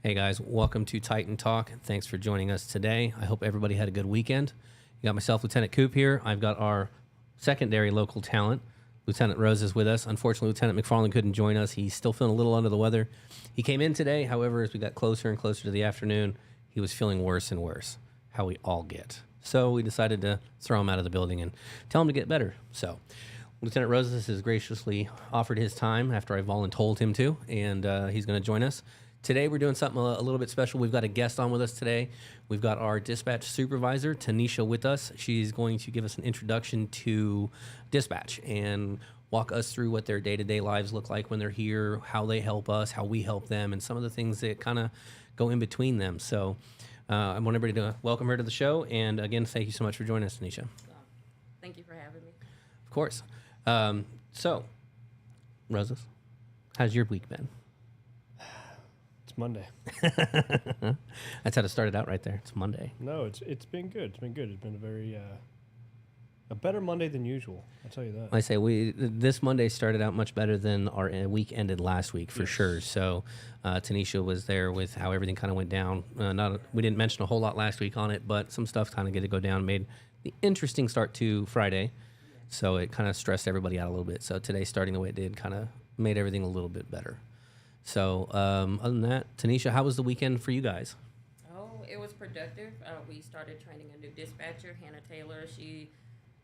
Hey guys, welcome to Titan Talk. Thanks for joining us today. I hope everybody had a good weekend. You got myself, Lieutenant Coop here. I've got our secondary local talent, Lieutenant Rose is with us. Unfortunately, Lieutenant McFarland couldn't join us. He's still feeling a little under the weather. He came in today, however, as we got closer and closer to the afternoon, he was feeling worse and worse, how we all get. So we decided to throw him out of the building and tell him to get better. So Lieutenant Roses has graciously offered his time after I voluntold him to, and he's going to join us. Today we're doing something a little bit special. We've got a guest on with us today. We've got our dispatch supervisor, Tanisha, with us. She's going to give us an introduction to dispatch and walk us through what their day-to-day lives look like when they're here, how they help us, how we help them, and some of the things that kind of go in between them. So I want everybody to welcome her to the show. And again, thank you so much for joining us, Tanisha. Thank you for having me. Of course. So, Roses, how's your week been? It's Monday. That's how to start it out right there. It's Monday. No, it's been good. It's been good. It's been a very a better Monday than usual. I'll tell you that. I say this Monday started out much better than our week ended last week for sure. So Tanisha was there with how everything kind of went down. We didn't mention a whole lot last week on it, but some stuff kind of get to go down. Made the interesting start to Friday, so it kind of stressed everybody out a little bit. So today starting the way it did kind of made everything a little bit better. So other than that, Tanisha, how was the weekend for you guys? Oh, it was productive. We started training a new dispatcher, Hannah Taylor. She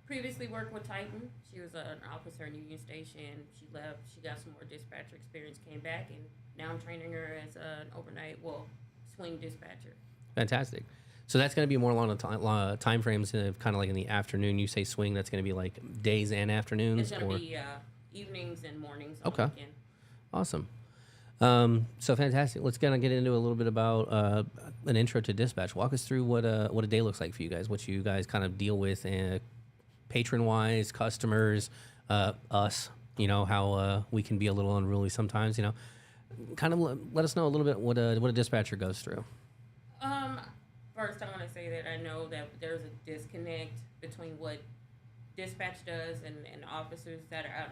previously worked with Titan. She was an officer in Union Station. She left. She got some more dispatcher experience, came back, and now I'm training her as an swing dispatcher. Fantastic. So that's going to be more along the time frames of kind of like in the afternoon. You say swing, that's going to be like days and afternoons? It's going to be evenings and mornings on okay. the weekend. Awesome. So fantastic. Let's kind of get into a little bit about an intro to dispatch. Walk us through what a day looks like for you guys, what you guys kind of deal with patron-wise, customers, us, how we can be a little unruly sometimes, Kind of let us know a little bit what a dispatcher goes through. First, I want to say that I know that there's a disconnect between what dispatch does and officers that are out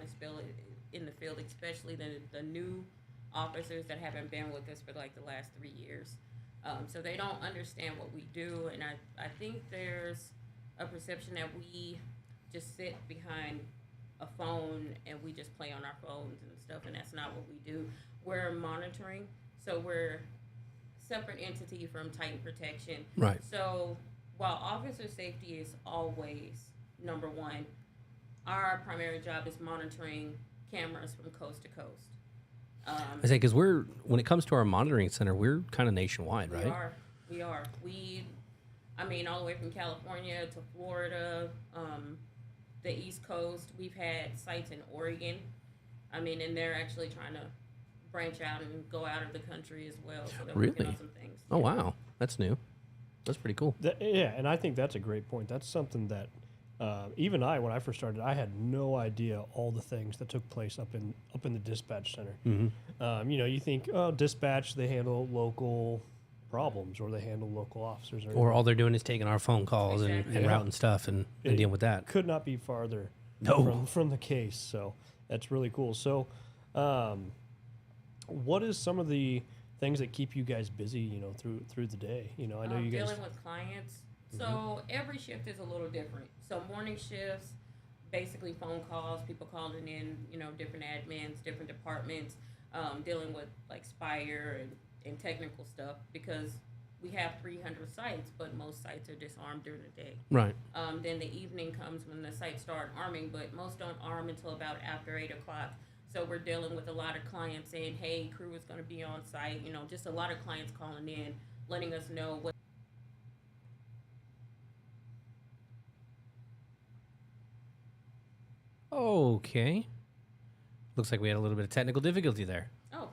in the field, especially the new officers that haven't been with us for like the last 3 years. So they don't understand what we do, and I think there's a perception that we just sit behind a phone and we just play on our phones and stuff, and that's not what we do. We're monitoring, so we're separate entity from Titan Protection. Right. So while officer safety is always number one, our primary job is monitoring cameras from coast to coast. I say because when it comes to our monitoring center, we're kind of nationwide, right? We are. All the way from California to Florida, the East Coast. We've had sites in Oregon. And they're actually trying to branch out and go out of the country as well. So they're working on some things. Oh, wow. That's new. That's pretty cool. And I think that's a great point. That's something that even when I first started, I had no idea all the things that took place up in the dispatch center. Mm-hmm. You think, dispatch, they handle local problems or they handle local officers. Or all they're doing is taking our phone calls and routing stuff and dealing with that. Could not be farther from the case. So that's really cool. So what is some of the things that keep you guys busy, through the day? I know you guys... Dealing with clients. So every shift is a little different. So morning shifts, basically phone calls, people calling in, different admins, different departments, dealing with like Spire and technical stuff, because we have 300 sites, but most sites are disarmed during the day. Right. Then the evening comes when the sites start arming, but most don't arm until about after 8 o'clock. So we're dealing with a lot of clients saying, hey, crew is going to be on site. Just a lot of clients calling in, letting us know what. Okay. Looks like we had a little bit of technical difficulty there. Oh.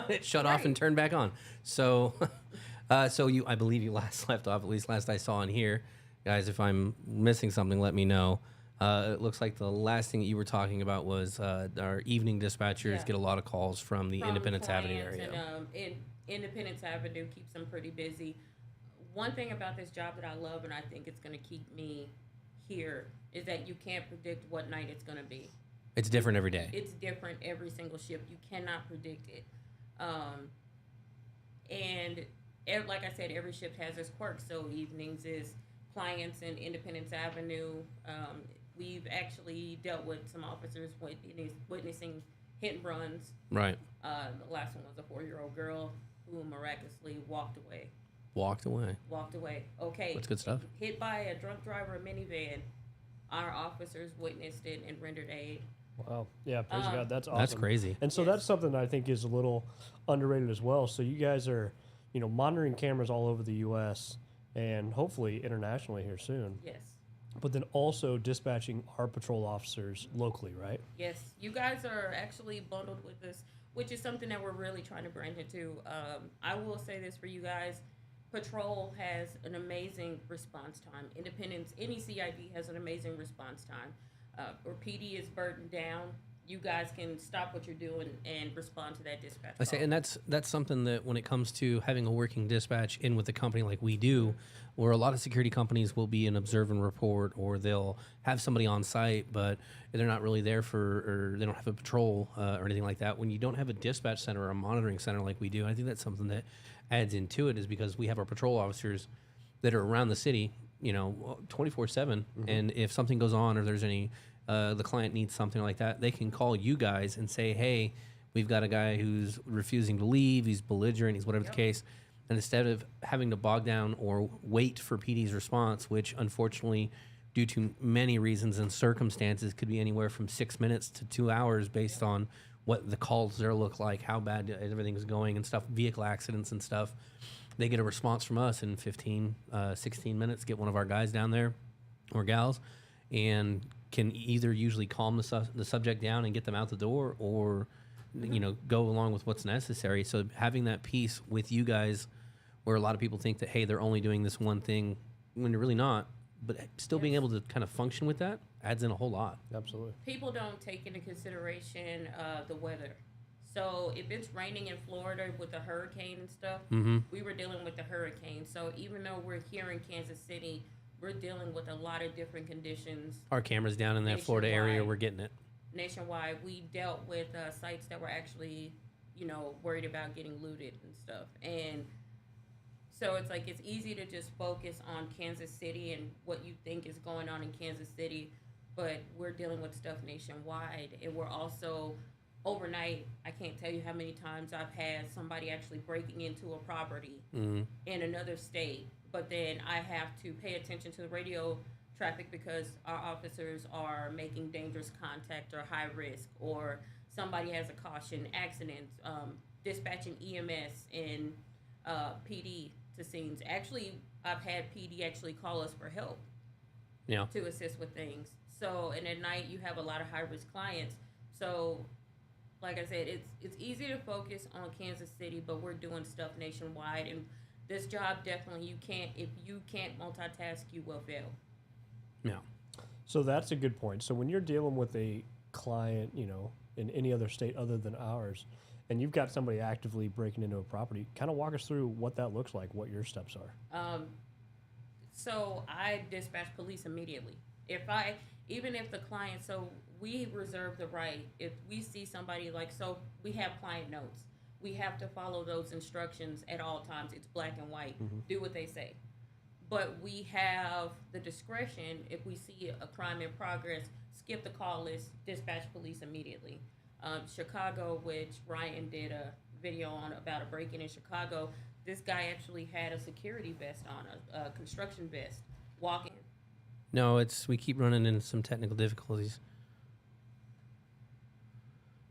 It shut off and turned back on. So, I believe you last left off, at least last I saw in here. Guys, if I'm missing something, let me know. It looks like the last thing that you were talking about was our evening dispatchers get a lot of calls from the Independence Avenue area. And Independence Avenue keeps them pretty busy. One thing about this job that I love, and I think it's going to keep me here, is that you can't predict what night it's going to be. It's different every day. It's different every single shift. You cannot predict it. And like I said, every shift has its quirks. So evenings is clients in Independence Avenue. We've actually dealt with some officers witnessing hit and runs. Right. The last one was a 4-year-old girl who miraculously walked away. Walked away. Okay. That's good stuff. Hit by a drunk driver, a minivan. Our officers witnessed it and rendered aid. Wow. Yeah, praise God. That's awesome. That's crazy. And so Yes. that's something I think is a little underrated as well. So you guys are, monitoring cameras all over the U.S. and hopefully internationally here soon. Yes. But then also dispatching our patrol officers locally, right? Yes. You guys are actually bundled with this, which is something that we're really trying to branch into. I will say this for you guys. Patrol has an amazing response time. Independence, any CID has an amazing response time. Or PD is burdened down. You guys can stop what you're doing and respond to that dispatch. I say, call. and that's something that when it comes to having a working dispatch in with a company like we do, where a lot of security companies will be an observe and report, or they'll have somebody on site, but they're not really there or they don't have a patrol or anything like that. When you don't have a dispatch center or a monitoring center like we do, I think that's something that adds into it, is because we have our patrol officers that are around the city, 24/7, and if something goes on or there's any the client needs something like that, they can call you guys and say, hey, we've got a guy who's refusing to leave, he's belligerent, he's whatever the case. And instead of having to bog down or wait for PD's response, which unfortunately, due to many reasons and circumstances, could be anywhere from 6 minutes to 2 hours based on what the calls there look like, how bad everything's going and stuff, vehicle accidents and stuff. They get a response from us in 15, 16 minutes, get one of our guys down there or gals, and can either usually calm the subject down and get them out the door, or go along with what's necessary. So having that piece with you guys, where a lot of people think that, hey, they're only doing this one thing when you're really not, but still being able to kind of function with that adds in a whole lot. Absolutely. People don't take into consideration the weather. So if it's raining in Florida with the hurricane and stuff, we were dealing with the hurricane. So even though we're here in Kansas City, we're dealing with a lot of different conditions. Our cameras down in that Florida area, Nationwide. we're getting it. Nationwide, we dealt with sites that were actually, worried about getting looted and stuff. And so it's like, it's easy to just focus on Kansas City and what you think is going on in Kansas City, but we're dealing with stuff nationwide. And we're also, overnight, I can't tell you how many times I've had somebody actually breaking into a property in another state, but then I have to pay attention to the radio traffic because our officers are making dangerous contact or high risk, or somebody has a caution, accidents, dispatching EMS and PD to scenes. Actually, I've had PD actually call us for help to assist with things. So, and at night you have a lot of high risk clients. So, like I said, it's easy to focus on Kansas City, but we're doing stuff nationwide, and this job definitely, if you can't multitask, you will fail. Yeah. So that's a good point. So when you're dealing with a client, in any other state other than ours, and you've got somebody actively breaking into a property, kind of walk us through what that looks like, what your steps are. So I dispatch police immediately. Even if the client, so we reserve the right, if we see somebody so we have client notes. We have to follow those instructions at all times. It's black and white. Do what they say. But we have the discretion, if we see a crime in progress, skip the call list, dispatch police immediately. Chicago, which Ryan did a video on about a break-in in Chicago, this guy actually had a security vest on, a construction vest, walking. No, we keep running into some technical difficulties.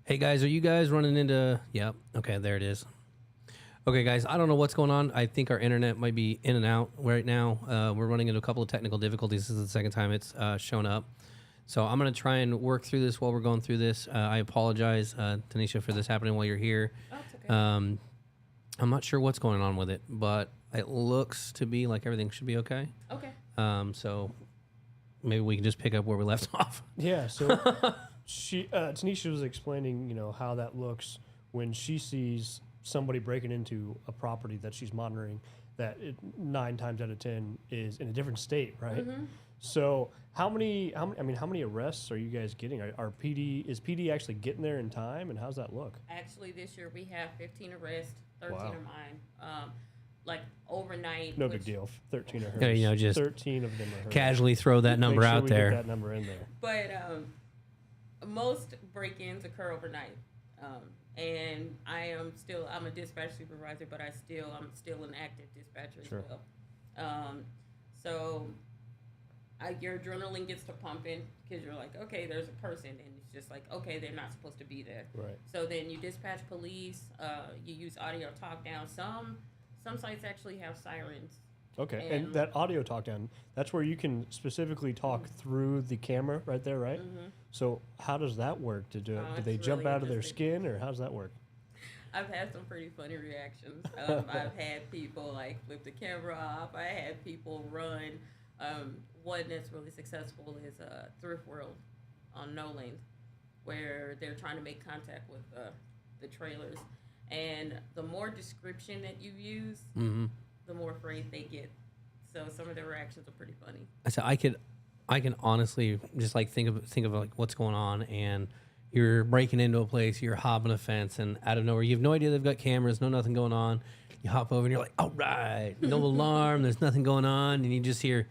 Hey guys, are you guys running into? Yep. Okay, there it is. Okay, guys, I don't know what's going on. I think our internet might be in and out right now. We're running into a couple of technical difficulties. This is the second time it's shown up. So I'm going to try and work through this while we're going through this. I apologize, Tanisha, for this happening while you're here. Oh, it's okay. I'm not sure what's going on with it, but it looks to be like everything should be okay. Okay. So maybe we can just pick up where we left off. Yeah. So Tanisha was explaining, how that looks when she sees somebody breaking into a property that she's monitoring that 9 times out of 10 is in a different state, right? So how many? I mean, how many arrests are you guys getting? Is PD actually getting there in time, and how's that look? Actually, this year we have 15 arrests, 13 Wow. are mine. Like overnight. No which, big deal. 13 are hers. Yeah, you know, just 13 of them are hers. Casually throw that number Make sure out we there. Get that number in there. But most break-ins occur overnight. And I'm a dispatch supervisor, but I'm still an active dispatcher Sure. as well. So your adrenaline gets to pumping because you're like, okay, there's a person, and it's just like, okay, they're not supposed to be there. Right. So then you dispatch police. You use audio talk down. Some sites actually have sirens. Okay, and that audio talk down, that's where you can specifically talk through the camera right there, right? Mm-hmm. So how does that work? Do it's they jump really out of their interesting. skin, or how does that work? I've had some pretty funny reactions. I've had people like flip the camera off. I had people run. One that's really successful is Thrift World on No Lane, where they're trying to make contact with the trailers. And the more description that you use, the more afraid they get. So some of their reactions are pretty funny. So I can honestly just like think of like what's going on, and you're breaking into a place, you're hopping a fence, and out of nowhere you have no idea they've got cameras, nothing going on. You hop over and you're like, all right, no alarm, there's nothing going on, and you just hear,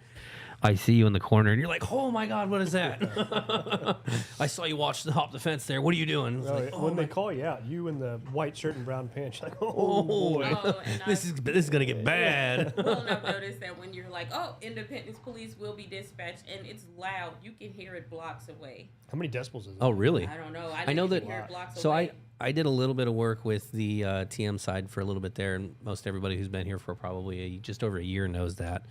I see you in the corner, and you're like, oh my God, what is that? I saw you hop the fence there. What are you doing? It's like, When they call you out, you in the white shirt and brown pants, you're like, oh boy. And this is gonna get bad. Well, and I've noticed that when you're like, oh, Independence Police will be dispatched, and it's loud, you can hear it blocks away. How many decibels is it? Oh really? I don't know. I know didn't that. even hear it blocks So away. I did a little bit of work with the TM side for a little bit there, and most everybody who's been here for probably just over a year knows that.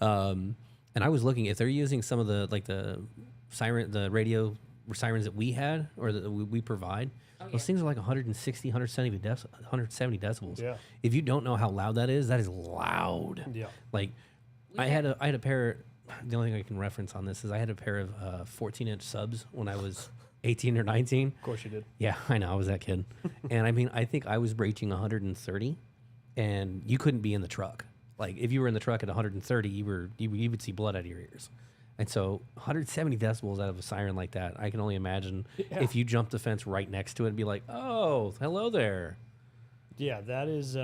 And I was looking if they're using some of the the radio sirens that we had or that we provide. Those things are like 160, 170 decibels. Yeah. If you don't know how loud that is loud. Yeah. Like I had a pair. The only thing I can reference on this is I had a pair of 14-inch subs when I was 18 or 19. Of course you did. Yeah, I know. I was that kid. And I mean, I think I was breaching 130, and you couldn't be in the truck. Like, if you were in the truck at 130, you would see blood out of your ears. And so 170 decibels out of a siren like that, I can only imagine if you jumped the fence right next to it and be like, oh, hello there. Yeah, that is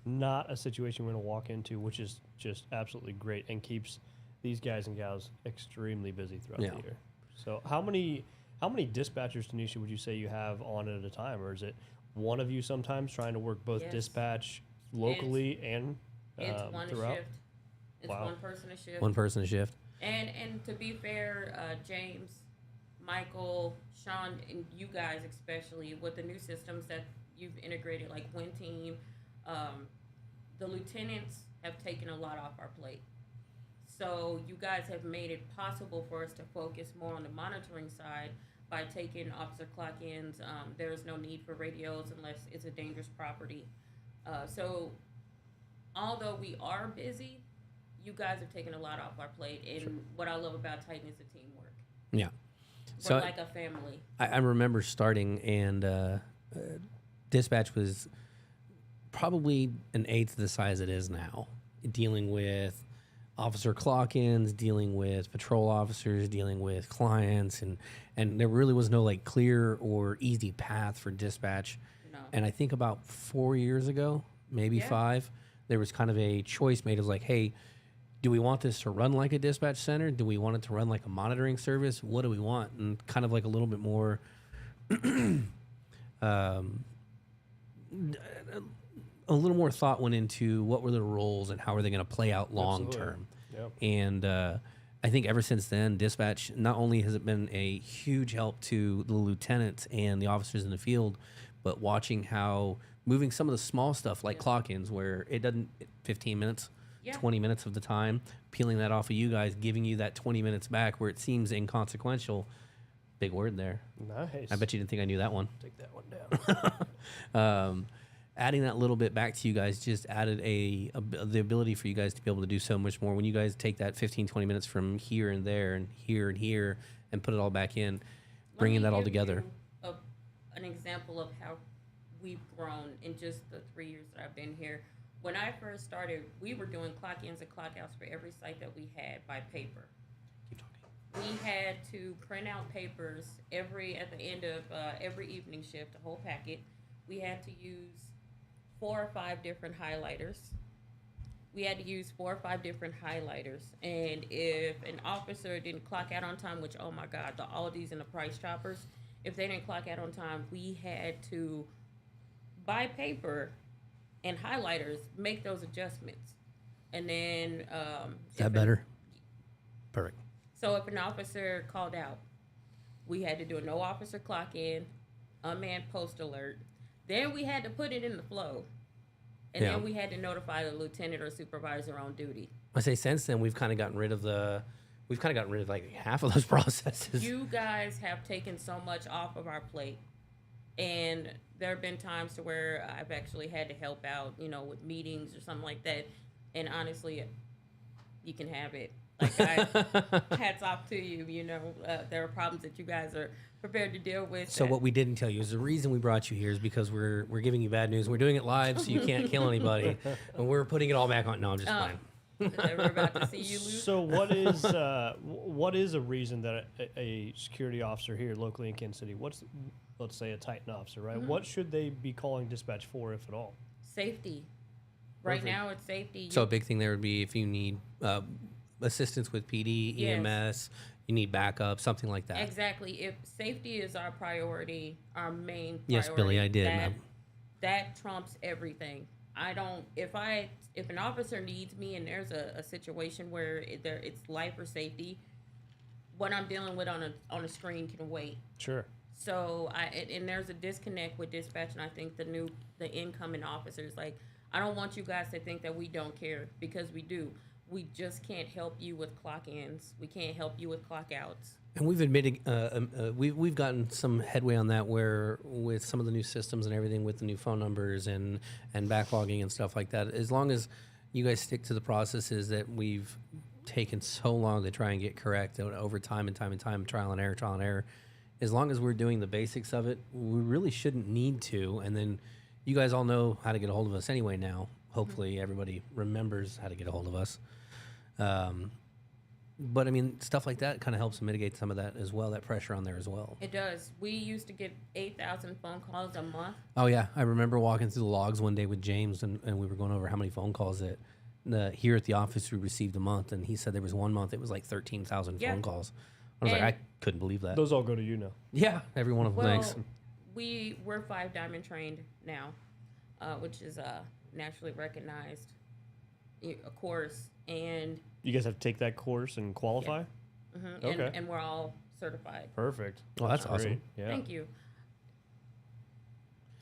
not a situation we're going to walk into, which is just absolutely great and keeps these guys and gals extremely busy throughout the year. So how many dispatchers, Tanisha, would you say you have on at a time? Or is it one of you sometimes trying to work both dispatch locally and it's one throughout? a shift. It's one person a shift. One person a shift. And to be fair, James, Michael, Sean, and you guys especially, with the new systems that you've integrated, like Win Team, the lieutenants have taken a lot off our plate. So you guys have made it possible for us to focus more on the monitoring side by taking officer clock-ins. There is no need for radios unless it's a dangerous property. So although we are busy, you guys have taken a lot off our plate. And what I love about Titan is the teamwork. Yeah. We're like a family. I remember starting, and dispatch was probably an eighth the size it is now, dealing with officer clock-ins, dealing with patrol officers, dealing with clients, and there really was no like clear or easy path for dispatch. No. And I think about 4 years ago, maybe 5, there was kind of a choice made of like, hey, do we want this to run like a dispatch center? Do we want it to run like a monitoring service? What do we want? And kind of like a little bit more a little more thought went into what were the roles and how are they going to play out long term. Yep. And I think ever since then, dispatch, not only has it been a huge help to the lieutenants and the officers in the field, but watching how moving some of the small stuff like clock-ins where it doesn't 15 minutes, 20 minutes of the time, peeling that off of you guys, giving you that 20 minutes back where it seems inconsequential. Big word there. Nice. I bet you didn't think I knew that one. Take that one down. Adding that little bit back to you guys just added the ability for you guys to be able to do so much more. When you guys take that 15, 20 minutes from here and there and here and put it all back in, bringing that all together. An example of how we've grown in just the 3 years that I've been here. When I first started, we were doing clock-ins and clock-outs for every site that we had by paper. we had to print out papers at the end of every evening shift, a whole packet. We had to use 4 or 5 different highlighters. And if an officer didn't clock out on time, which, oh my God, the Aldis and the Price Choppers, if they didn't clock out on time, we had to buy paper and highlighters, make those adjustments. And then Is that better? Perfect. So if an officer called out, we had to do a no officer clock in, unmanned post alert. Then we had to put it in the flow. And Yeah. then we had to notify the lieutenant or supervisor on duty. I say since then we've kind of gotten rid of like half of those processes. You guys have taken so much off of our plate. And there have been times to where I've actually had to help out, with meetings or something like that. And honestly, you can have it. Like, hats off to you. There are problems that you guys are prepared to deal with. So what we didn't tell you is the reason we brought you here is because we're giving you bad news. We're doing it live, so you can't kill anybody, and we're putting it all back on. No, I'm just playing. We're about to see you lose. So what is a reason that a security officer here locally in Kansas City, let's say a Titan officer, right? What should they be calling dispatch for, if at all? Safety. Right Perfect. now, it's safety. So a big thing there would be if you need assistance with PD, Yes. EMS, you need backup, something like that. Exactly. If safety is our priority, our main priority. Yes, Billy, I did. That trumps everything. If an officer needs me and there's a situation where it's life or safety, what I'm dealing with on a screen can wait. Sure. So and there's a disconnect with dispatch, and I think the incoming officers, like, I don't want you guys to think that we don't care, because we do. We just can't help you with clock ins. We can't help you with clock outs. And we've admitted we've gotten some headway on that, where with some of the new systems and everything, with the new phone numbers and backlogging and stuff like that. As long as you guys stick to the processes that we've taken so long to try and get correct over time and time, trial and error. As long as we're doing the basics of it, we really shouldn't need to. And then you guys all know how to get a hold of us anyway now. Hopefully everybody remembers how to get a hold of us. But I mean, stuff like that kind of helps mitigate some of that as well, that pressure on there as well. It does. We used to get 8,000 phone calls a month. Oh yeah, I remember walking through the logs one day with James, and we were going over how many phone calls that here at the office we received a month, and he said there was one month it was like 13,000 Yeah. phone calls. I was like, I couldn't believe that. Those all go to you now. Yeah, every one of them. Well, Thanks. we're 5 Diamond trained now, which is nationally recognized, a course, and You guys have to take that course and qualify? Okay. and we're all certified. Perfect. Well, that's great. awesome. Yeah. Thank you.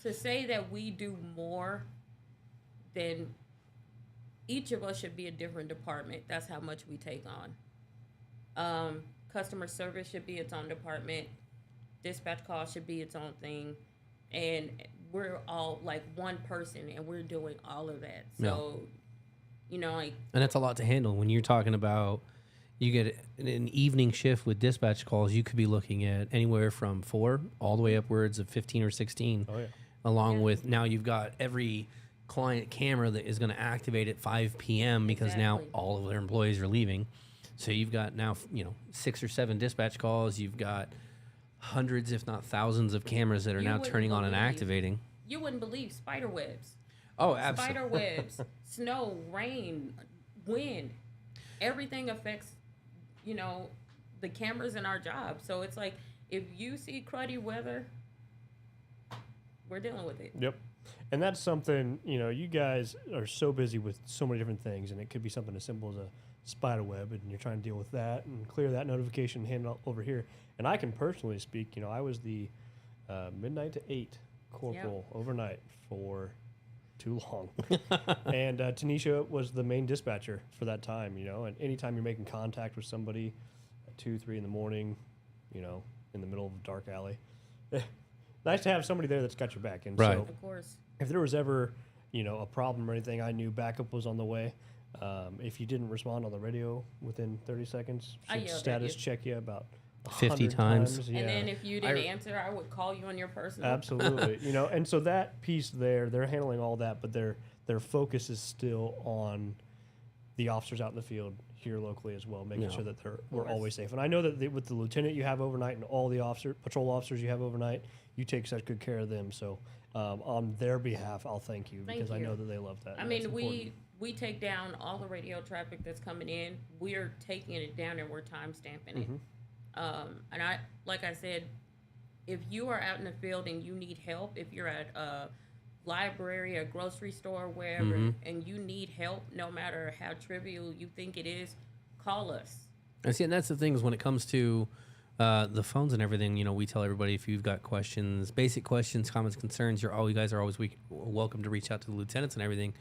To say that we do more than each of us should be a different department. That's how much we take on. Customer service should be its own department. Dispatch call should be its own thing. And we're all like one person, and we're doing all of that. So, like. And that's a lot to handle. When you're talking about, you get an evening shift with dispatch calls, you could be looking at anywhere from 4 all the way upwards of 15 or 16. Oh, yeah. Along with now you've got every client camera that is going to activate at 5 p.m. because now Exactly. all of their employees are leaving. So you've got now, 6 or 7 dispatch calls. You've got hundreds, if not thousands, of cameras that are You now wouldn't turning on and believe. activating. You wouldn't believe spider webs. Oh, absolutely. Spider webs, snow, rain, wind. Everything affects, the cameras in our job. So it's like, if you see cruddy weather, we're dealing with it. Yep. And that's something, you guys are so busy with so many different things, and it could be something as simple as a spider web, and you're trying to deal with that and clear that notification and hand it over here. And I can personally speak, I was the midnight to 8 corporal overnight for too long. And Tanisha was the main dispatcher for that time, and anytime you're making contact with somebody at 2, 3 in the morning, in the middle of a dark alley, nice to have somebody there that's got your back. And Right. so Of course. if there was ever, a problem or anything, I knew backup was on the way. If you didn't respond on the radio within 30 seconds, I should yelled at status you. check you about 50 100 times. Yeah. And then if you didn't answer, I would call you on your personal. Absolutely. And so that piece there, they're handling all that, but their focus is still on the officers out in the field here locally as well, making Yeah. sure that we're always safe. And I know that with the lieutenant you have overnight and all the patrol officers you have overnight, you take such good care of them. So on their behalf, I'll thank you because I know that they love that. I mean, we take down all the radio traffic that's coming in. We're taking it down and we're time stamping it. And like I said, if you are out in the field and you need help, if you're at a library, a grocery store, wherever, and you need help, no matter how trivial you think it is, call us. And see, and that's the thing is when it comes to the phones and everything, we tell everybody if you've got questions, basic questions, comments, concerns, you guys are always welcome to reach out to the lieutenants and everything.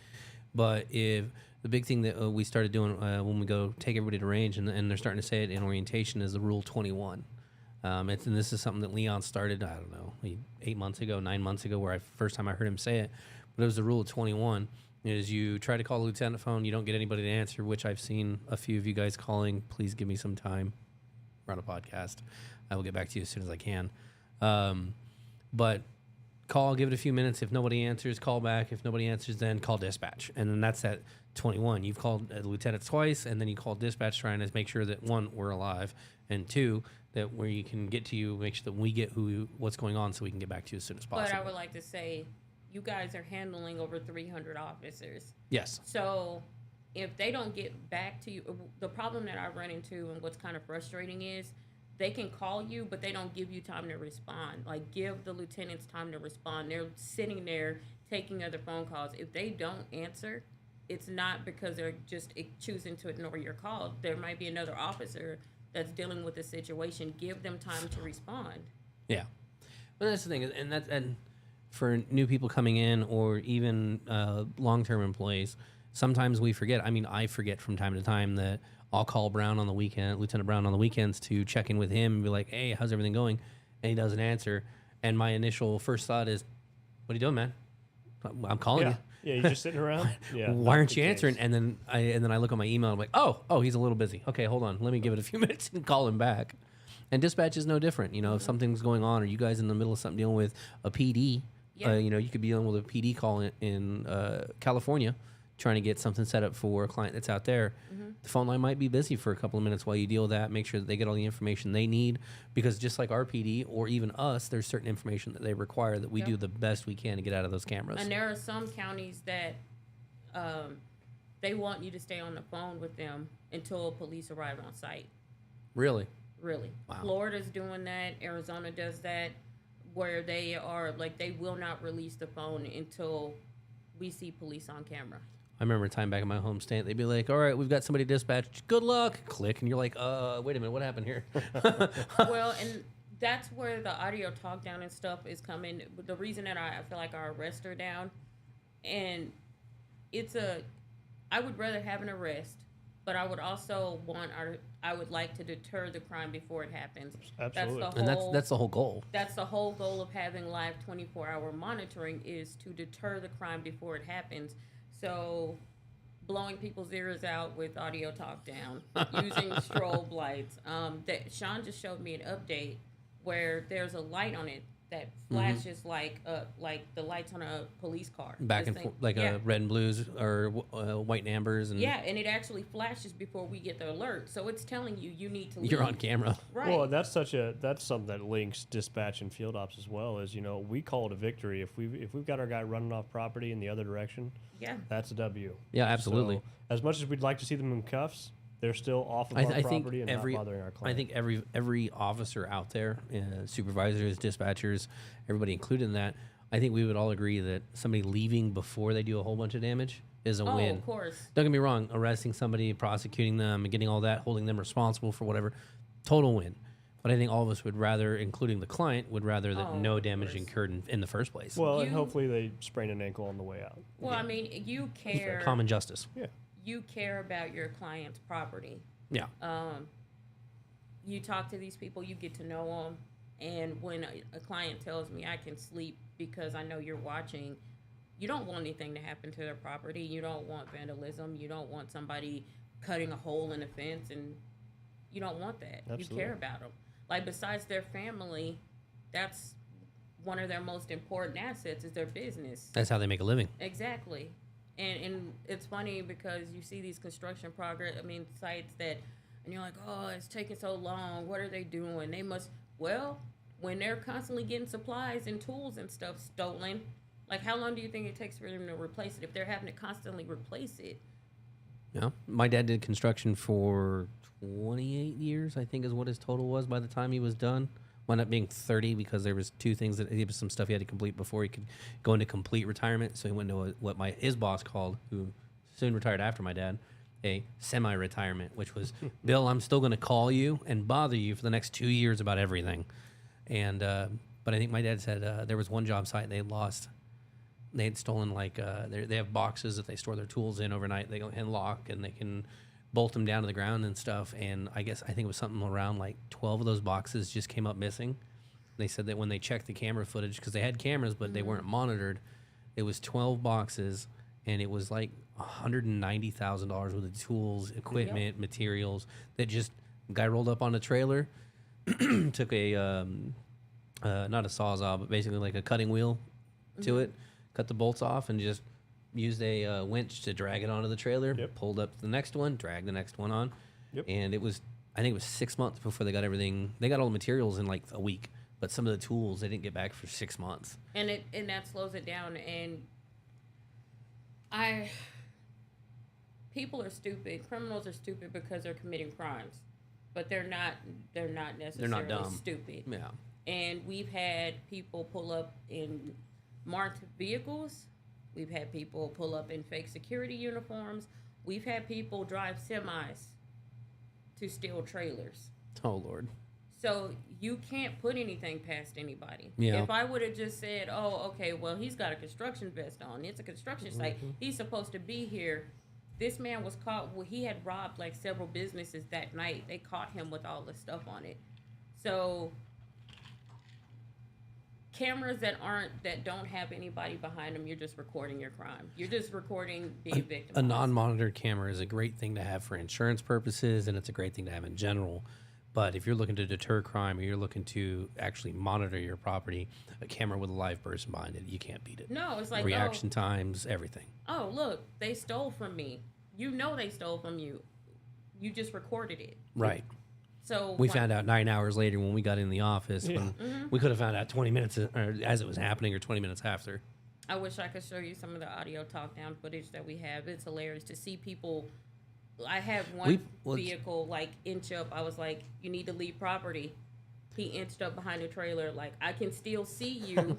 But if the big thing that we started doing when we go take everybody to range, and they're starting to say it in orientation, is the Rule 21. And this is something that Leon started, I don't know, 9 months ago, where first time I heard him say it. But it was the Rule of 21. Is you try to call the lieutenant phone, you don't get anybody to answer, which I've seen a few of you guys calling. Please give me some time. We're on a podcast. I will get back to you as soon as I can. But call, give it a few minutes. If nobody answers, call back. If nobody answers, then call dispatch. And then that's at 21. You've called the lieutenant twice, and then you call dispatch trying to make sure that, one, we're alive, and two, that where you can get to you, make sure that we get what's going on so we can get back to you as soon as possible. But I would like to say, you guys are handling over 300 officers. Yes. So if they don't get back to you, the problem that I run into and what's kind of frustrating is they can call you, but they don't give you time to respond. Like, give the lieutenants time to respond. They're sitting there taking other phone calls. If they don't answer, it's not because they're just choosing to ignore your call. There might be another officer that's dealing with the situation. Give them time to respond. Yeah. But that's the thing, and for new people coming in or even long-term employees, sometimes we forget. I mean, I forget from time to time that I'll call Brown on the weekend, Lieutenant Brown on the weekends, to check in with him and be like, hey, how's everything going? And he doesn't answer. And my initial first thought is, what are you doing, man? I'm calling you. Yeah, you're just sitting around. Yeah. Why aren't you answering? And then I look at my email. I'm like, oh, he's a little busy. Okay, hold on. Let me give it a few minutes and call him back. And dispatch is no different. If something's going on, or you guys in the middle of something dealing with a PD, you could be dealing with a PD call in California, trying to get something set up for a client that's out there. The phone line might be busy for a couple of minutes while you deal with that. Make sure that they get all the information they need, because just like our PD or even us, there's certain information that they require that we do the best we can to get out of those cameras. And there are some counties that they want you to stay on the phone with them until police arrive on site. Really? Wow. Florida's doing that. Arizona does that, where they are like, they will not release the phone until we see police on camera. I remember a time back in my home state, they'd be like, all right, we've got somebody dispatched. Good luck. Click. And you're like, wait a minute, what happened here? Well, and that's where the audio talk down and stuff is coming. The reason that I feel like our arrests are down, and I would rather have an arrest, but I would also I would like to deter the crime before it happens. Absolutely. That's the whole goal. That's the whole goal of having live 24-hour monitoring, is to deter the crime before it happens. So blowing people's ears out with audio talk down, using strobe lights. Sean just showed me an update where there's a light on it that flashes like the lights on a police car. Back and forth, like a red and blues or white and ambers. And and it actually flashes before we get the alert. So it's telling you need to leave. You're on camera. Right. Well, that's something that links dispatch and field ops as well. As we call it a victory if we've got our guy running off property in the other direction. Yeah. That's a W. Yeah, absolutely. So, as much as we'd like to see them in cuffs, they're still off of our property and not bothering our client. I think every officer out there, supervisors, dispatchers, everybody included in that, I think we would all agree that somebody leaving before they do a whole bunch of damage is a win. Oh, of course. Don't get me wrong, arresting somebody, prosecuting them, and getting all that, holding them responsible for whatever, total win. But I think all of us would rather, including the client, would rather that no damage incurred in the first place. Well, and hopefully they sprain an ankle on the way out. Well, I mean, you care. Common justice. Yeah. You care about your client's property. Yeah. You talk to these people, you get to know them, and when a client tells me I can sleep because I know you're watching, you don't want anything to happen to their property. You don't want vandalism. You don't want somebody cutting a hole in a fence, and you don't want that. Absolutely. You care about them. Like, besides their family, that's one of their most important assets is their business. That's how they make a living. Exactly. And it's funny because you see these construction progress. I mean, sites that, and you're like, oh, it's taking so long. What are they doing? They must. Well, when they're constantly getting supplies and tools and stuff stolen, like how long do you think it takes for them to replace it if they're having to constantly replace it? Yeah. My dad did construction for 28 years, I think is what his total was by the time he was done. Wound up being 30 because there was two things that there was some stuff he had to complete before he could go into complete retirement. So he went into what his boss called, who soon retired after my dad, a semi-retirement, which was, Bill, I'm still going to call you and bother you for the next 2 years about everything. And but I think my dad said there was one job site they lost. They had stolen they have boxes that they store their tools in overnight. They go and lock and they can bolt them down to the ground and stuff. And I think it was something around like 12 of those boxes just came up missing. They said that when they checked the camera footage, because they had cameras but they weren't monitored, it was 12 boxes and it was like $190,000 worth of tools, equipment, materials that just guy rolled up on a trailer, took a not a sawzall but basically like a cutting wheel to it, cut the bolts off and just used a winch to drag it onto the trailer, pulled up the next one, dragged the next one on. And I think it was 6 months before they got everything. They got all the materials in like a week, but some of the tools they didn't get back for 6 months. And that slows it down. And people are stupid. Criminals are stupid because they're committing crimes, but they're not necessarily dumb. stupid. Yeah. And we've had people pull up in marked vehicles. We've had people pull up in fake security uniforms. We've had people drive semis to steal trailers. Oh, Lord. So you can't put anything past anybody. Yeah. If I would have just said, oh, okay, well, he's got a construction vest on. It's a construction site. He's supposed to be here. This man was caught. Well, he had robbed like several businesses that night. They caught him with all this stuff on it. So cameras that don't have anybody behind them, you're just recording your crime. You're just recording being victimized. A non-monitored camera is a great thing to have for insurance purposes, and it's a great thing to have in general. But if you're looking to deter crime or you're looking to actually monitor your property, a camera with a live person behind it, you can't beat it. No, it's like reaction times, everything. Oh, look, they stole from me. You know they stole from you. You just recorded it. Right. So we found out 9 hours later when we got in the office. When we could have found out 20 minutes as it was happening or 20 minutes after. I wish I could show you some of the audio talk down footage that we have. It's hilarious to see people. I had one vehicle like inch up. I was like, you need to leave property. He inched up behind the trailer like, I can still see you.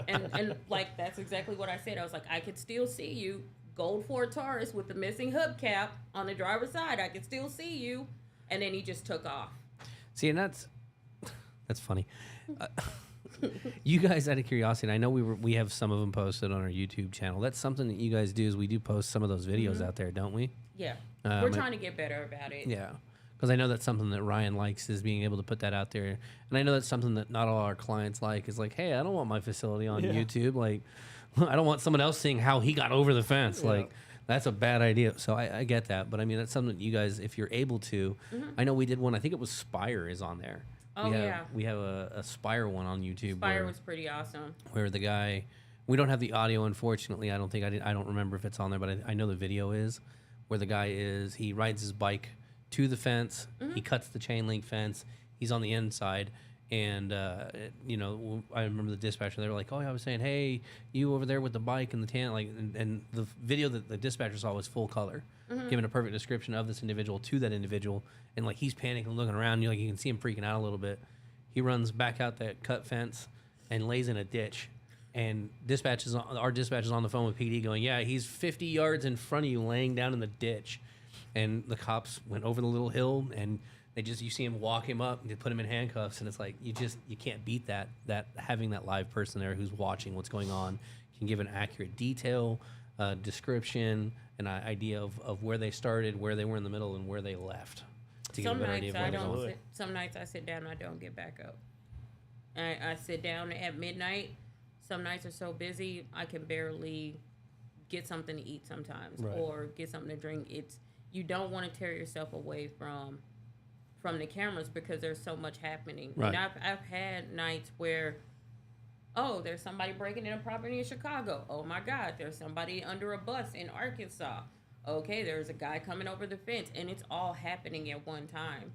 and like, that's exactly what I said. I was like, I can still see you. Gold Ford Taurus with the missing hubcap on the driver's side. I can still see you. And then he just took off. See, and that's funny. You guys, out of curiosity, and I know we have some of them posted on our YouTube channel. That's something that you guys do is we do post some of those videos out there, don't we? Yeah. We're trying to get better about it. Yeah. Because I know that's something that Ryan likes is being able to put that out there. And I know that's something that not all our clients like is like, hey, I don't want my facility on YouTube. Like, I don't want someone else seeing how he got over the fence. Yeah. Like, that's a bad idea. So I get that. But, I mean, that's something that you guys, if you're able to. I know we did one. I think it was Spire is on there. Oh, yeah. We have a Spire one on YouTube. Spire was pretty awesome. Where the guy, we don't have the audio, unfortunately. I don't remember if it's on there, but I know the video is. Where the guy he rides his bike to the fence. He cuts the chain link fence. He's on the inside. And, I remember the dispatcher, they were like, oh, I was saying, hey, you over there with the bike and the tan, like, and the video that the dispatcher saw was full color, giving a perfect description of this individual to that individual. And, like, he's panicking, looking around. You can see him freaking out a little bit. He runs back out that cut fence and lays in a ditch. And our dispatch is on the phone with PD going, yeah, he's 50 yards in front of you laying down in the ditch. And the cops went over the little hill and you see him walk him up and they put him in handcuffs. And it's like, you can't beat that having that live person there who's watching what's going on can give an accurate detail, description, an idea of where they started, where they were in the middle, and where they left. Some nights I sit down and I don't get back up. I sit down at midnight. Some nights are so busy I can barely get something to eat sometimes or get something to drink. You don't want to tear yourself away from the cameras because there's so much happening. Right. And I've had nights where, Oh, there's somebody breaking in a property in Chicago. Oh my God, there's somebody under a bus in Arkansas. Okay, there's a guy coming over the fence, and it's all happening at one time.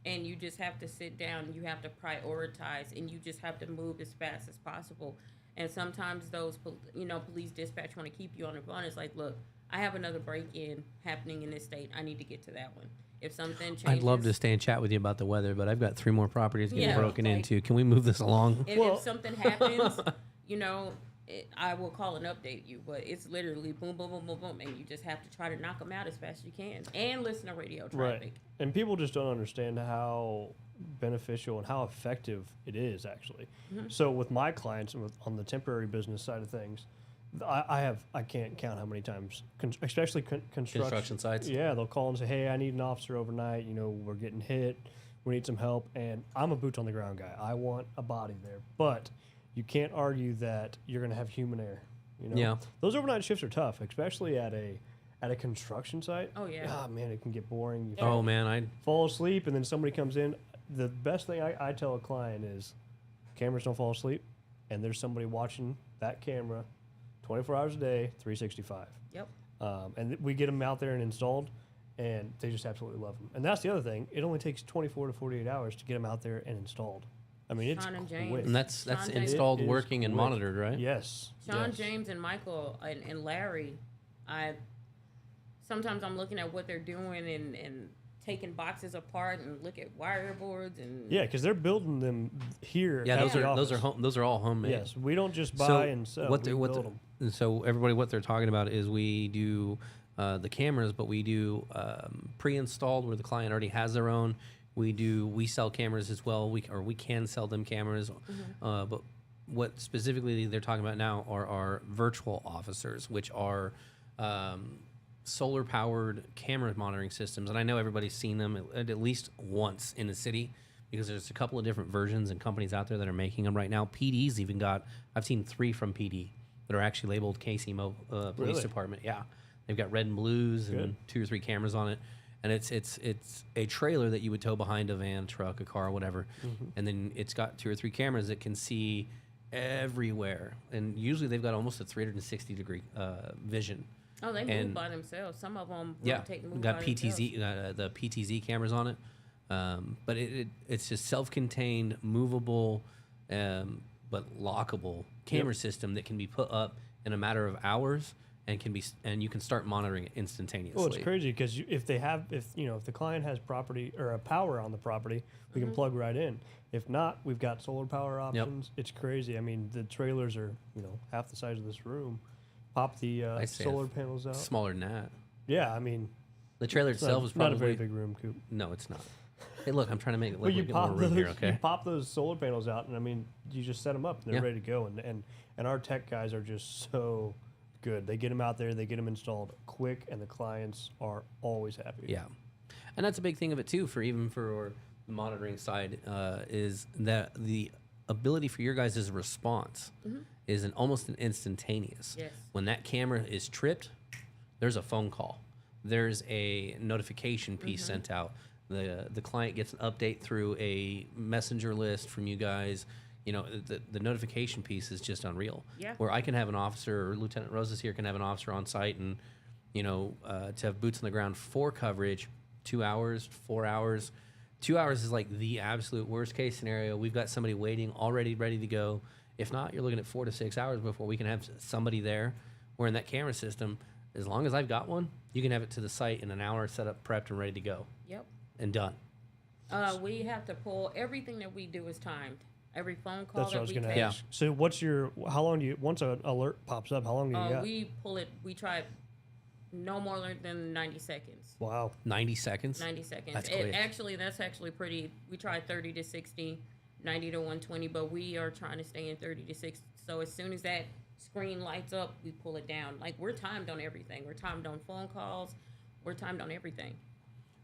And you just have to sit down, you have to prioritize, and you just have to move as fast as possible. And sometimes those, police dispatch want to keep you on the phone. It's like, look, I have another break-in happening in this state. I need to get to that one. If something changes, I'd love to stay and chat with you about the weather, but I've got 3 more properties getting Yeah, broken like- into. Can we move this along? if something happens, I will call and update you. But it's literally boom, boom, boom, boom, boom, and you just have to try to knock them out as fast as you can and listen to radio traffic. Right. And people just don't understand how beneficial and how effective it is, actually. So with my clients and on the temporary business side of things, I can't count how many times, especially Construction sites. Yeah, they'll call and say, hey, I need an officer overnight. We're getting hit. We need some help. And I'm a boots on the ground guy. I want a body there. But you can't argue that you're going to have human error. Yeah. Those overnight shifts are tough, especially at a construction site. Oh, yeah. Ah, man, it can get boring. You Oh, man, I fall asleep, and then somebody comes in. The best thing I tell a client is cameras don't fall asleep, and there's somebody watching that camera 24 hours a day, 365. Yep. And we get them out there and installed, and they just absolutely love them. And that's the other thing. It only takes 24 to 48 hours to get them out there and installed. I mean, it's Sean and James. quick. and that's Sean James. installed, It is working, and quick. monitored, right? Yes. Sean, yes. James, and Michael, and Larry, sometimes I'm looking at what they're doing and taking boxes apart and look at wire boards and Yeah, because they're building them here. Yeah, at those the are office. those are all homemade. Yes, we don't just buy and sell. What we they're, what build they're- them. So everybody, what they're talking about is we do the cameras, but we do pre-installed where the client already has their own. We sell cameras as well. We can sell them cameras, but what specifically they're talking about now are our virtual officers, which are solar powered camera monitoring systems. And I know everybody's seen them at least once in the city, because there's a couple of different versions and companies out there that are making them right now. PD's even got, I've seen 3 from PD that are actually labeled KC Police Really? Department. Yeah, they've got red and blues and Good. 2 or 3 cameras on it. And it's a trailer that you would tow behind a van, truck, a car, whatever. And then it's got 2 or 3 cameras that can see everywhere. And usually they've got almost a 360-degree vision. oh, they move and- by themselves. Some of them Yeah, rotate and move got by themselves. PTZ, the PTZ cameras on it. But it's just self-contained, movable, but lockable camera system that can be put up in a matter of hours and you can start monitoring it instantaneously. Well, it's crazy because if the client has property or a power on the property, we can plug right in. If not, we've got solar power options. It's crazy. I mean, the trailers are half the size of this room. Pop the I'd say solar panels out. Smaller than that. Yeah, I mean, The trailer it's itself not, is probably not a very big room, Coop. No, it's not. Hey, look, I'm trying to make it But like you we get more pop room those, here. Okay. you pop those solar panels out, and I mean, you just set them up, and they're Yeah. ready to go. And our tech guys are just so good. They get them out there, they get them installed quick, and the clients are always happy. Yeah, and that's a big thing of it too. For the monitoring side, is that the ability for your guys' response is almost an instantaneous. Yes. When that camera is tripped, there's a phone call. There's a notification piece sent out. The client gets an update through a messenger list from you guys. The notification piece is just unreal. Yeah. Where I can have an officer, or Lieutenant Rosas here can have an officer on site, and to have boots on the ground for coverage, 2 hours, 4 hours. 2 hours is like the absolute worst case scenario. We've got somebody waiting, already ready to go. If not, you're looking at 4 to 6 hours before we can have somebody there. Where in that camera system, as long as I've got one, you can have it to the site in an hour, set up, prepped, and ready to go, Yep. and done. We have to pull everything that we do is timed. Every phone call That's what I that was we going to take. ask. So how long do you, once an alert pops up, how long do you got? We pull it. We try no more than 90 seconds. Wow. 90 seconds. 90 seconds. That's quick. That's actually pretty. We try 30 to 60, 90 to 120, but we are trying to stay in 30 to 60. So as soon as that screen lights up, we pull it down. Like, we're timed on everything. We're timed on phone calls. We're timed on everything.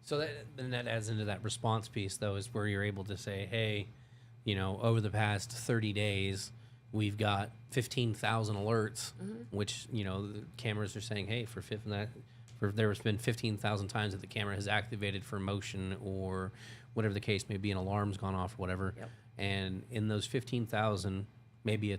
So that adds into that response piece, though, is where you're able to say, hey, over the past 30 days, we've got 15,000 alerts, which, the cameras are saying, hey, there's been 15,000 times that the camera has activated for motion or whatever the case may be, an alarm's gone off or whatever. Yep. And in those 15,000, maybe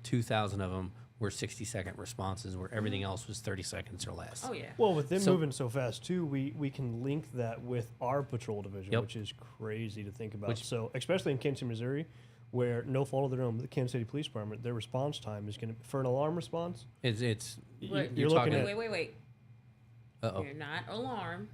2,000 of them were 60-second responses, where everything else was 30 seconds or less. Oh yeah. Well, with them So- moving so fast too, we can link that with our patrol division, Yep. which is crazy to think about. So, especially in Kansas City, Missouri, where no fault of their own, the Kansas City Police Department, their response time is going to, for an alarm response, It's Wait, you're looking talking. at- Wait. Uh-oh. You're not alarm.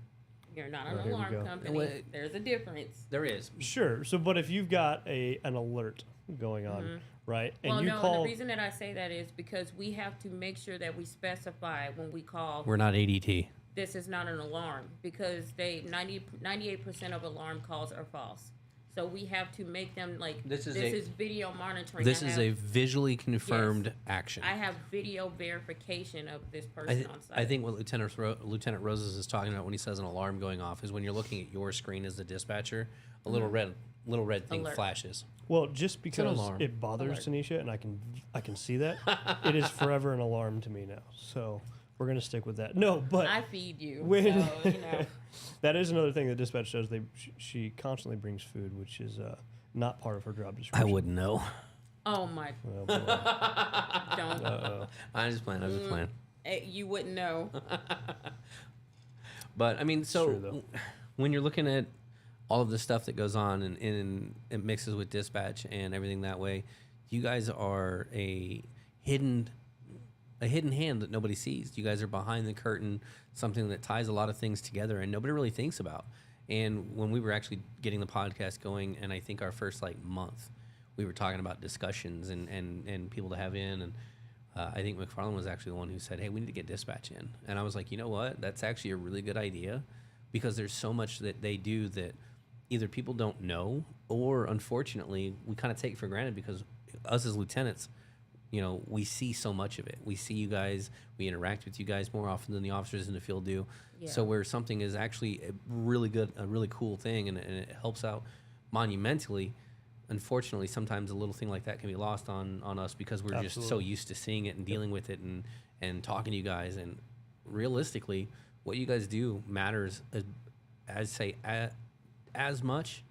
You're not an Oh, here we alarm go. company. Wait. There's a difference. There is. sure. So, but if you've got an alert going on, right, and Well, you no, and call, the reason that I say that is because we have to make sure that we specify when we call We're not ADT. this is not an alarm, because 98% of alarm calls are false. So we have to make them like This is video monitoring. This I is have- a visually confirmed action. I have video verification of this person on site. I think what Lieutenant Roses is talking about when he says an alarm going off is when you're looking at your screen as the dispatcher, a little red thing Alert. flashes. well, just an because alarm. it bothers Alert. Tanisha, and I can see that, it is forever an alarm to me now. So we're gonna stick with that. No, but I feed you. When- So, you know. that is another thing that dispatch does. She constantly brings food, which is not part of her job I description. wouldn't know. Oh my! Oh, boy. Don't. I'm just playing. You wouldn't know. But I mean, so true, though. when you're looking at all of the stuff that goes on and it mixes with dispatch and everything that way, you guys are a hidden hand that nobody sees. You guys are behind the curtain, something that ties a lot of things together and nobody really thinks about. And when we were actually getting the podcast going, and I think our first month, we were talking about discussions and people to have in, and I think McFarland was actually the one who said, hey, we need to get dispatch in. And I was like, you know what? That's actually a really good idea, because there's so much that they do that either people don't know, or unfortunately we kind of take for granted, because us as lieutenants, we see so much of it. We see you guys, we interact with you guys more often than the officers in the field do. Yeah. So where something is actually a really cool thing, and it helps out monumentally, unfortunately, sometimes a little thing like that can be lost on us, because we're just so Absolutely. used to seeing it and dealing with it and talking to you guys. And realistically, what you guys do matters as much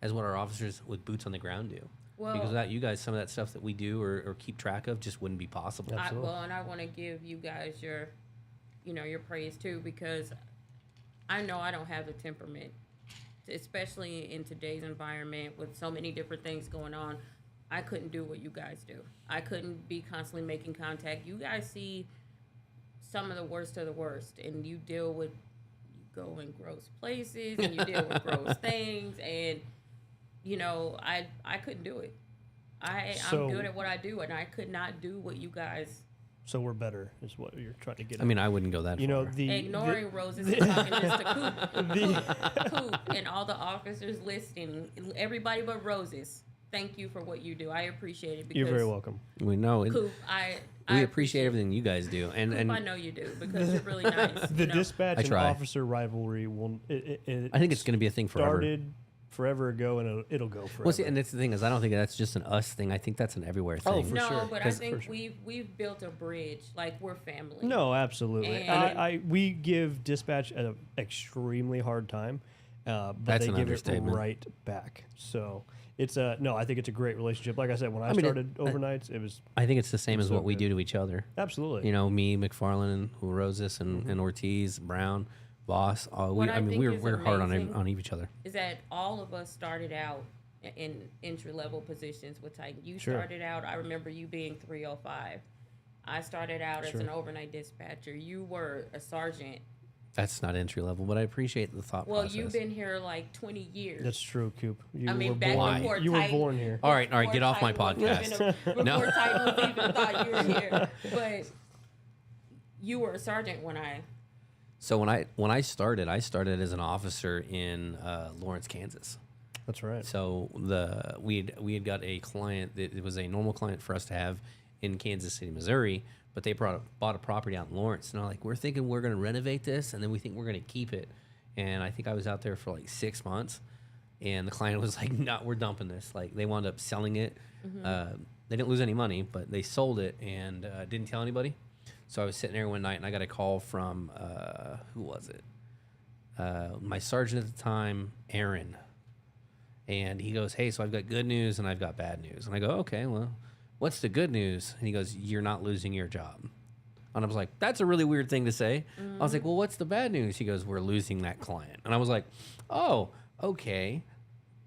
as what our officers with boots on the ground do. Well- because without you guys, some of that stuff that we do or keep track of just wouldn't be possible. Absolutely. And I want to give you guys your praise too, because I know I don't have the temperament, especially in today's environment with so many different things going on. I couldn't do what you guys do. I couldn't be constantly making contact. You guys see some of the worst of the worst, and you go in gross places, and you deal with gross things, and I couldn't do it. So- I'm good at what I do, and I could not do what you guys. So we're better, is what you're trying to get I at. mean, I wouldn't go that far. Ignoring Roses and talking this to Coop, and all the officers listening, everybody but Roses. Thank you for what you do. I appreciate it. Because You're very welcome. We know. Coop, We appreciate everything you guys do. Coop, And I know you do, because you're really nice. The dispatch I and try. officer rivalry will. I think it's going to be a thing forever. started forever ago, and it'll go forever. Well, see, and that's the thing is, I don't think that's just an us thing. I think that's an everywhere thing. Oh, for no, sure. but I 'Cause- think For sure. we've built a bridge. Like, we're family. No, absolutely. And- We give dispatch an extremely hard time, but That's they an give it understatement. right back. So it's I think it's a great relationship. Like I said, when I mean, started overnights, it was I think it's the same as so what we good. do to each other. absolutely. Me, McFarland, Roses, and Ortiz, Brown, Voss. What I think is we're hard amazing on each other. Is that all of us started out in entry-level positions with Titan. You Sure. started out, I remember you being 305. I started out as Sure. an overnight dispatcher. You were a sergeant. That's not entry level, but I appreciate the thought Well, process. you've been here like 20 years. That's true, Coop. You I mean, were back born. before You were Titan- born here. All right, Before get off my Titan was podcast. Before No. Titan was even thought you were here. But you were a sergeant when I... So when I started as an officer in Lawrence, Kansas. That's right. So we had got a client that it was a normal client for us to have in Kansas City, Missouri, but they bought a property out in Lawrence, and I'm like, we're thinking we're going to renovate this, and then we think we're going to keep it. And I think I was out there for like 6 months, and the client was like, "No, we're dumping this." Like they wound up selling it. They didn't lose any money, but they sold it and didn't tell anybody. So I was sitting there one night, and I got a call from who was it? My sergeant at the time, Aaron. And he goes, "Hey, so I've got good news and I've got bad news." And I go, "Okay, well, what's the good news? And he goes, you're not losing your job. And I was like, that's a really weird thing to say. I was like, well, what's the bad news? He goes, we're losing that client. And I was like, oh, okay.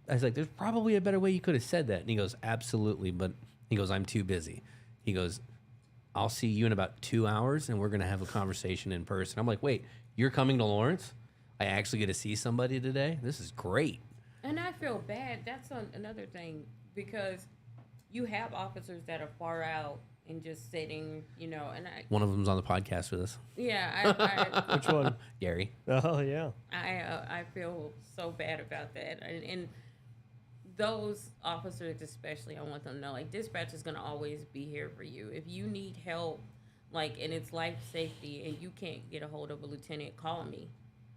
I was like, there's probably a better way you could have said that. And he goes, absolutely. But he goes, I'm too busy. He goes, I'll see you in about 2 hours and we're going to have a conversation in person. I'm like, wait, you're coming to Lawrence? I actually get to see somebody today? This is great. And I feel bad. That's another thing, because you have officers that are far out and just sitting, and One of them's on the podcast with us. I Which one? Gary. Oh, yeah. I feel so bad about that. And those officers especially, I want them to know, like, dispatch is going to always be here for you. If you need help, like, and it's life safety and you can't get a hold of a lieutenant, call me.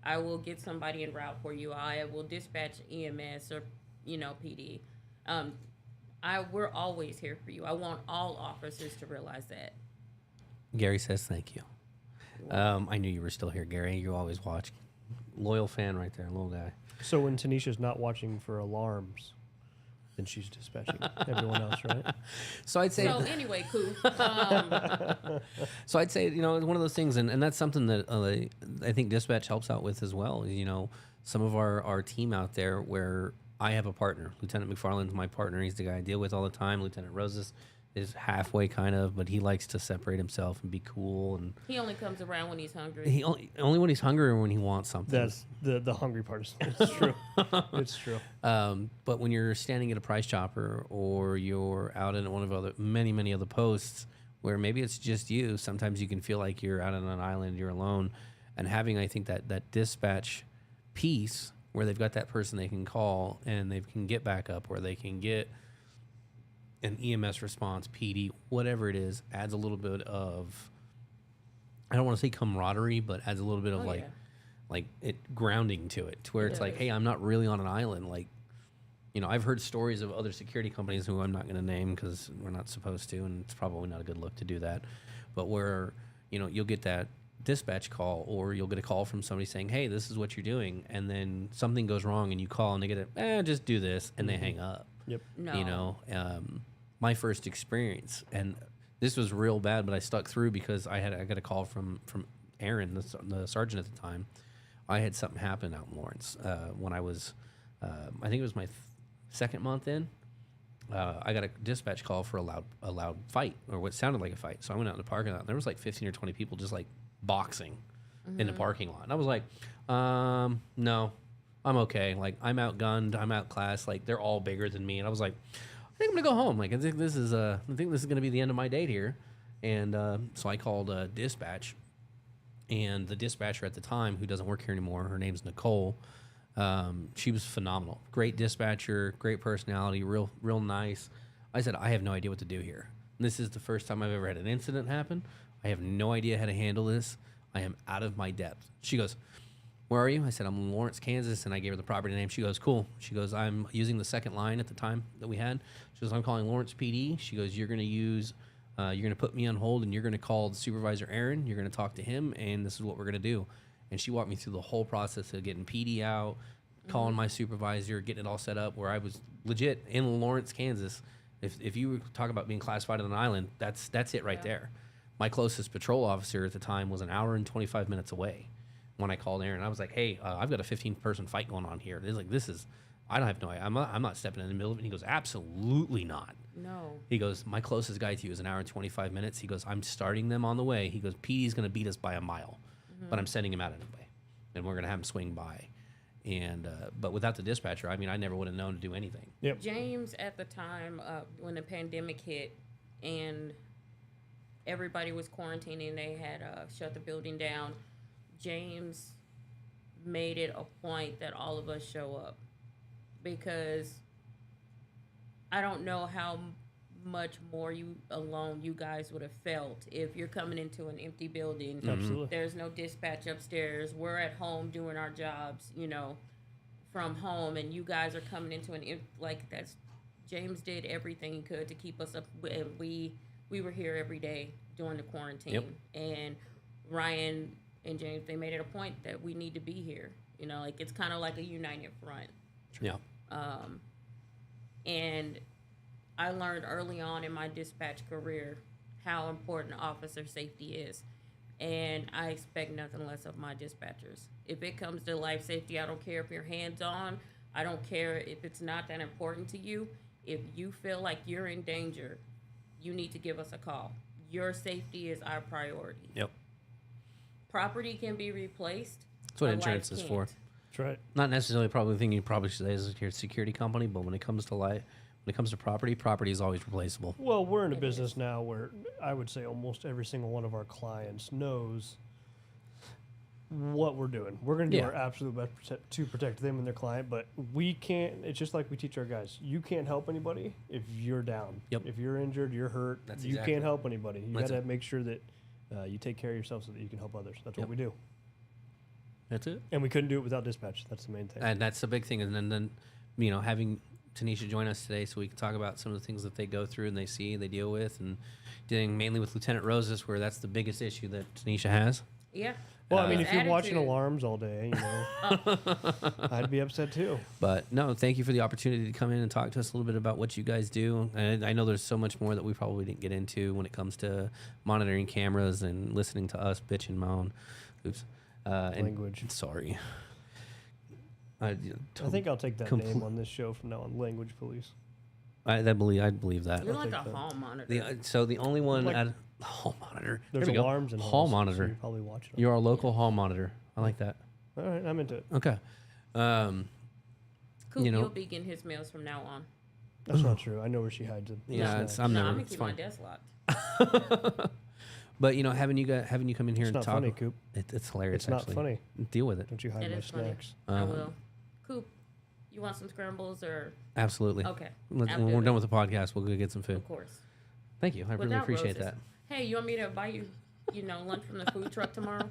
I will get somebody en route for you. I will dispatch EMS or, PD. We're always here for you. I want all officers to realize that. Gary says thank you. I knew you were still here, Gary. You always watch. Loyal fan right there, little guy. So when Tanisha's not watching for alarms, then she's dispatching everyone else, right? So I'd say. So anyway, cool. So I'd say, it's one of those things, and that's something that I think dispatch helps out with as well. Some of our team out there where I have a partner. Lieutenant McFarland's my partner. He's the guy I deal with all the time. Lieutenant Roses is halfway kind of, but he likes to separate himself and be cool. And he only comes around when he's hungry. he only when he's hungry or when he wants something. That's the hungry part. It's true. It's true. But when you're standing at a price chopper or you're out at one of many other posts where maybe it's just you, sometimes you can feel like you're out on an island, you're alone. And having, I think, that dispatch piece where they've got that person they can call and they can get back up, or they can get an EMS response, PD, whatever it is, adds a little bit of, I don't want to say camaraderie, but adds a little bit of like it grounding to it, to where it's like, hey, I'm not really on an island. Like, I've heard stories of other security companies who I'm not going to name because we're not supposed to, and it's probably not a good look to do that. But where, you'll get that dispatch call, or you'll get a call from somebody saying, hey, this is what you're doing. And then something goes wrong and you call and they get just do this. And they hang up. Yep. No. My first experience, and this was real bad, but I stuck through because I got a call from Aaron, the sergeant at the time. I had something happen out in Lawrence when I was, I think it was my second month in. I got a dispatch call for a loud fight, or what sounded like a fight. So I went out in the parking lot, and there was like 15 or 20 people just like boxing in the parking lot. And I was like, no, I'm okay. Like, I'm outgunned, I'm outclassed. Like, they're all bigger than me. And I was like, I think I'm gonna go home. Like, I think this is gonna be the end of my date here. And so I called dispatch, and the dispatcher at the time, who doesn't work here anymore, her name's Nicole. She was phenomenal. Great dispatcher, great personality, real nice. I said, I have no idea what to do here. And this is the first time I've ever had an incident happen. I have no idea how to handle this. I am out of my depth. She goes, where are you? I said, I'm in Lawrence, Kansas, and I gave her the property name. She goes, cool. She goes, I'm using the second line at the time that we had. She goes, I'm calling Lawrence PD. She goes, you're going to put me on hold, and you're going to call the supervisor, Aaron. You're going to talk to him, and this is what we're going to do. And she walked me through the whole process of getting PD out, calling my supervisor, getting it all set up, where I was legit in Lawrence, Kansas. If you talk about being classified on an island, that's it right there. My closest patrol officer at the time was an hour and 25 minutes away when I called Aaron. I was like, hey, I've got a 15-person fight going on here. I don't have no idea. I'm not stepping in the middle of it. And he goes, absolutely not. No. He goes, my closest guy to you is an hour and 25 minutes. He goes, I'm starting them on the way. He goes, PD's going to beat us by a mile, but I'm sending him out anyway, and we're going to have him swing by. And but without the dispatcher, I mean, I never would have known to do anything. Yep. James, at the time when the pandemic hit and everybody was quarantining, they had shut the building down, James made it a point that all of us show up, because I don't know how much more you guys would have felt if you're coming into an empty building. Absolutely. There's no dispatch upstairs. We're at home doing our jobs, from home, and you guys are coming into that's James did everything he could to keep us up. We were here every day during the quarantine. Yep. And Ryan and James, they made it a point that we need to be here. It's kind of like a united front. Yeah. And I learned early on in my dispatch career how important officer safety is. And I expect nothing less of my dispatchers. If it comes to life safety, I don't care if you're hands on. I don't care if it's not that important to you. If you feel like you're in danger, you need to give us a call. Your safety is our priority. Yep. Property can be replaced. That's what but insurance life is for. can't. That's right. Not necessarily probably the thing you probably should say is your security company, but when it comes to when it comes to property is always replaceable. Well, we're in a business now where I would say almost every single one of our clients knows what we're doing. We're going to do Yeah. our absolute best to protect them and their client, but we can't. It's just like we teach our guys. You can't help anybody if you're down. Yep. If you're injured, you're hurt. That's you exactly can't help anybody. You got That's to it. make sure that you take care of yourself so that you can help others. That's Yep. what we do. That's it. And we couldn't do it without dispatch. That's the main thing. And that's the big thing. And then having Tanisha join us today so we can talk about some of the things that they go through and they see, they deal with, and dealing mainly with Lieutenant Roses, where that's the biggest issue that Tanisha has. Yeah. Well, I mean, His if you're watching attitude. alarms all day, I'd be upset too. But no, thank you for the opportunity to come in and talk to us a little bit about what you guys do. And I know there's so much more that we probably didn't get into when it comes to monitoring cameras and listening to us bitch and moan. Oops. And Language. Sorry. I I think I'll take that Compl- name on this show from now on. Language police. I believe that. You're like think a so. hall monitor. So the only one Like- at hall monitor. There's There we go. alarms and hall halls, so monitor. you're probably watching. You're our local hall monitor. I like that. All right, I'm into it. Okay. Coop, you know- you'll be getting his mails from now on. That's not true. I know where she hides it. Yeah, It's it's, not. I'm no, never. I'm gonna It's keep my fine. desk locked. But having you come in here It's and not talk. funny, Coop. It's hilarious. It's not actually. funny. Deal with it. Don't you hide It my is funny. snacks? I will. Coop, you want some scrambles or? Absolutely. Okay. When I'll do we're it. done with the podcast, we'll go get some food. Of course. Thank you. I really Without appreciate roses. that. Hey, you want me to buy you, lunch from the food truck tomorrow?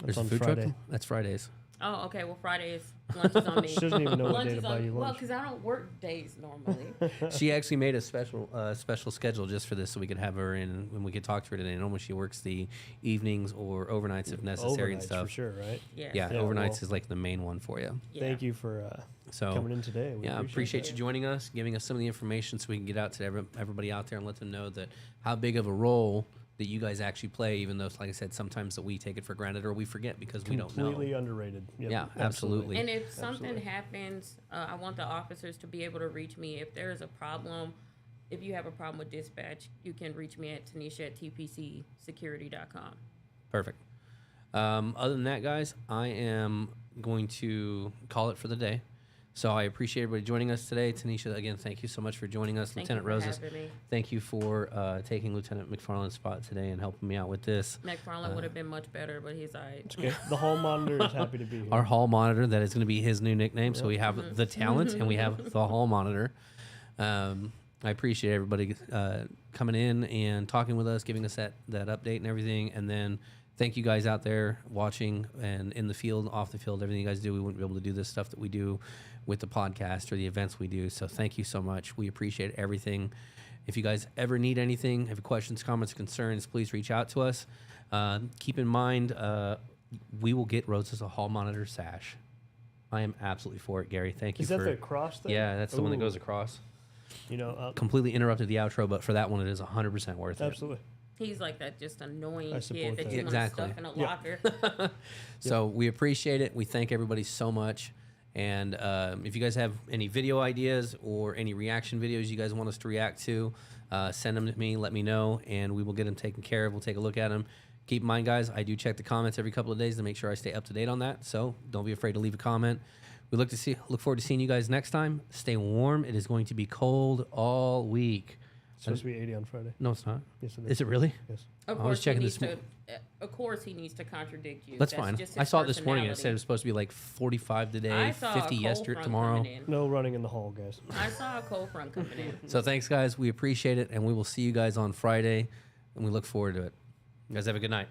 There's a on food Friday. truck. That's Fridays. Oh, okay. Well, Fridays lunch is on me. She doesn't even know what Lunch day to is buy on you well, lunch. because I don't work days normally. She actually made a special schedule just for this, so we could have her in and we could talk to her today. Normally she works the evenings or overnights if necessary and Overnights stuff. for sure, right? Yeah. Yeah, Yeah, overnights well- is like the main one for you. Yeah. Thank you for So coming in today. We yeah, appreciate that. you joining us, giving us some of the information so we can get out to everybody out there and let them know that how big of a role that you guys actually play, even though, like I said, sometimes that we take it for granted or we forget because we don't know. Completely underrated. Yep, Yeah, absolutely. And if something Absolutely. happens, I want the officers to be able to reach me. If there is a problem, if you have a problem with dispatch, you can reach me at Tanisha at tpcsecurity.com. Perfect. Other than that, guys, I am going to call it for the day. So I appreciate everybody joining us today. Tanisha, again, thank you so much for joining us. Thank Lieutenant you for Roses, having me. thank you for taking Lieutenant McFarland's spot today and helping me out with this. McFarland would have been much better, but he's all right. It's okay. The hall monitor is happy to be here. Our hall monitor, that is going to be his new nickname. So we have Mm-hmm. the talent and we have the hall monitor. I appreciate everybody coming in and talking with us, giving us that update and everything. And then thank you guys out there watching and in the field, off the field, everything you guys do. We wouldn't be able to do this stuff that we do with the podcast or the events we do. So thank you so much. We appreciate everything. If you guys ever need anything, have questions, comments, concerns, please reach out to us. Keep in mind, we will get Rose's a hall monitor sash. I am absolutely for it, Gary. Thank you Is for that the cross thing? Yeah, that's the one that Ooh. goes across. You know, Completely interrupted the outro, but for that one, it is 100% worth it. absolutely. He's like that just annoying I kid support that that. you Exactly. want to stuff in a Yeah. locker. So we appreciate it. We thank everybody so much. And if you guys have any video ideas or any reaction videos you guys want us to react to, send them to me. Let me know, and we will get them taken care of. We'll take a look at them. Keep in mind, guys, I do check the comments every couple of days to make sure I stay up to date on that. So don't be afraid to leave a comment. We look forward to seeing you guys next time. Stay warm. It is going to be cold all week. It's supposed to be 80 on Friday. No, it's not. Yes, it is. Is it really? Yes. Of I was course, checking he this needs to. Of course, he needs to contradict you. That's fine. just I his saw it this morning. It said it personality. was supposed to be like 45 I today, saw 50 a cold yesterday, front tomorrow. coming in. No running in the hall, guys. I saw a cold front coming in. So thanks, guys. We appreciate it, and we will see you guys on Friday, and we look forward to it. You guys have a good night.